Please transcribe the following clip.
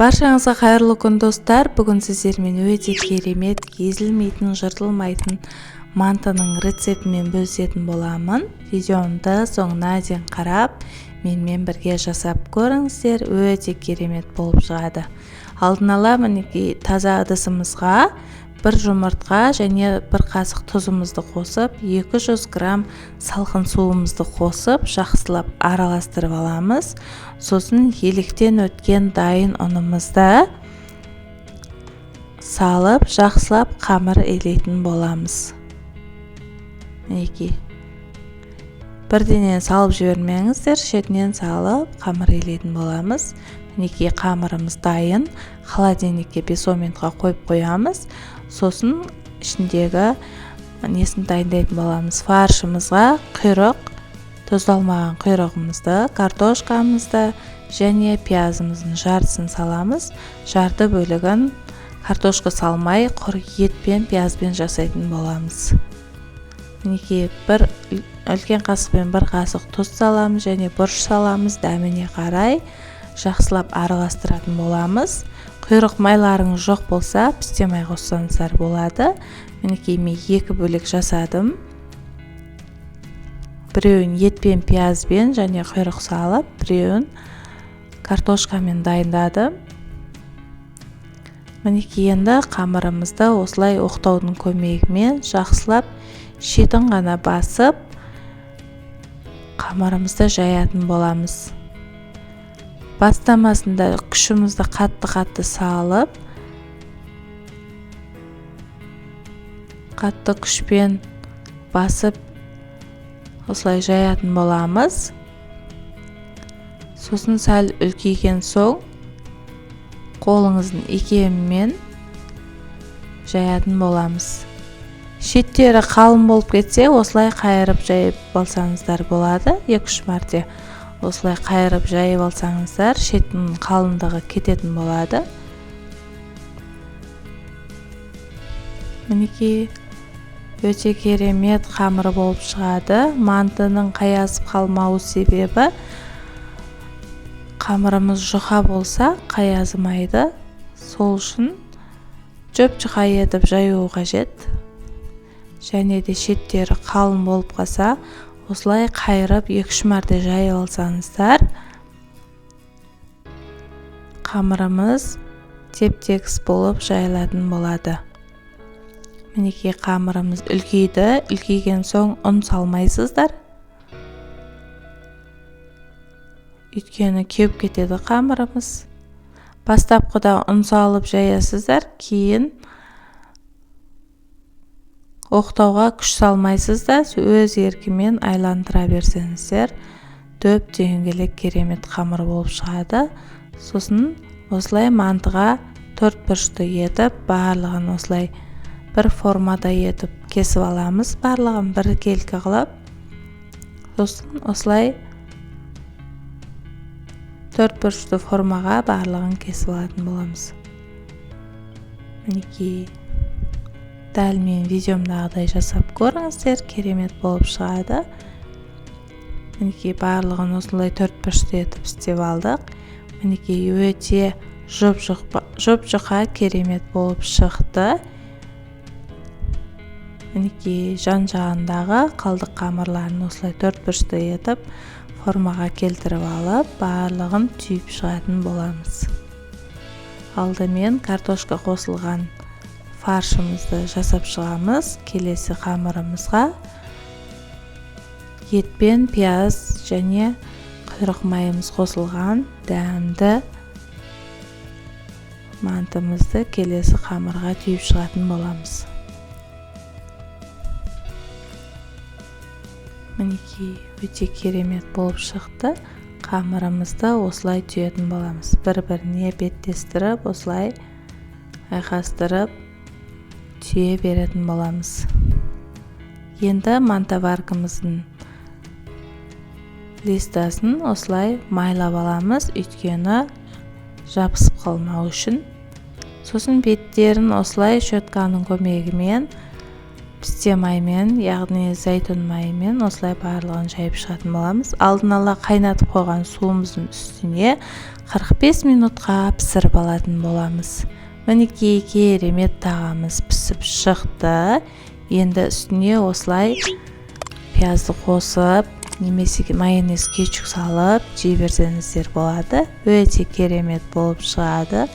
Баршаңызға қайырлы күн достар. Бүгін сіздермен өте керемет, езілмейтін, жыртылмайтын мантының рецептімен бөлісетін боламын. Видеомды соңына дейін қарап, менімен бірге жасап көріңіздер, өте керемет болып шығады. Алдын ала мінекей таза ыдысымызға 1 жұмыртқа және 1 қасық тұзымызды қосып, 200 грамм салқын суымызды қосып, жақсылап араластырып аламыз. Сосын електен өткен дайын ұнымызды салып, жақсылап қамыр илейтін боламыз. Мінекей. Бірденен салып жібермеңіздер, шетінен салып қамыр илейтін боламыз. Мінекей қамырымыз дайын, холодильникке 5 минутқа қойып қоямыз. Сосын ішіндегі несін дайындайтын боламыз. Фаршымызға құйрық, тұздалмаған құйрығымызды, картошкамызды және пиязымыздың жартысын саламыз. Жарты бөлігін картошка салмай, құр етпен, пиязбен жасайтын боламыз. Мінекей бір үлкен қасықпен 1 қасық тұз саламыз және бұрыш саламыз. Дәміне қарай жақсылап араластыратын боламыз. Құйрық майларыңыз жоқ болса, пістемай қоссаңыздар болады. Мінекей мен 2 бөлек жасадым. Біреуін етпен, пиязбен және құйрық салып, біреуін картошкамен дайындадым. Мінекей енді қамырымызды осылай оқтаудың көмегімен жақсылап шетін ғана басып, қамырымызды жаятын боламыз. Бастамасында күшімізді қатты салып, қатты күшпен басып, осылай жаятын боламыз. Сосын сәл үлкейген соң, қолыңыздың икемімен жаятын боламыз. Шеттері қалың болып кетсе, осылай қайырып жайып алсаңыздар болады. 2-3 мәрте осылай қайырып жайып алсаңыздар, шеттің қалыңдығы кететін болады. Мінекей өте керемет қамыр болып шығады. Мантының қаясып қалмауы себебі қамырымыз жұқа болса қаязымайды. Сол үшін жұп-жұқа етіп жаю қажет. Және де шеттері қалың болып қалса, осылай қайырып 2-3 мәрте жайып алсаңыздар, қамырымыз теп-тегіс болып жайылатын болады. Мінекей қамырымыз үлкейді. Үлкейген соң ұн салмайсыздар. Өйткені кеуіп кетеді қамырымыз. Бастапқыда ұн салып жаясыздар, кейін оқтауға күш салмайсыздар, өз еркімен айландыра берсеңіздер, дөп дөңгелек керемет қамыр болып шығады. Сосын осылай мантыға 4 бұрышты етіп, барлығын осылай бір формада етіп кесіп аламыз. Барлығын бір келкі қылып, сосын осылай 4 бұрышты формаға барлығын кесіп алатын боламыз. Мінекей дәл мен видеомдағыдай жасап көріңіздер, керемет болып шығады. Мінекей барлығын осылай 4 бұрышты етіп істеп алдық. Мінекей өте жұп-жұқа керемет болып шықты. Мінекей жан-жағындағы қалдық қамырларын осылай 4 бұрышты етіп, формаға келтіріп алып, барлығын түйіп шығатын боламыз. Алдымен картошка қосылған фаршымызды жасап шығамыз. Келесі қамырымызға етпен, пияз және құйрық майымыз қосылған дәмді мантымызды келесі қамырға түйіп шығатын боламыз. Мінекей өте керемет болып шықты. Қамырымызды осылай түйетін боламыз. Бір-біріне беттестіріп, осылай айқастырып түйе беретін боламыз. Енді мантаваркамыздың листасын осылай майлап аламыз, өйткені жабысып қалмау үшін. Сосын беттерін осылай щетканың көмегімен пісте маймен, яғни зәйтүн майымен осылай барлығын жайып шығатын боламыз. Алдын ала қайнатып қойған суымыздың үстіне 45 минутқа пісіріп алатын боламыз. Мінекей керемет тағамыз пісіп шықты. Енді үстіне осылай пиязды қосып, немесе майонез кетчуп салып жей берсеңіздер болады. Өте керемет болып шығады.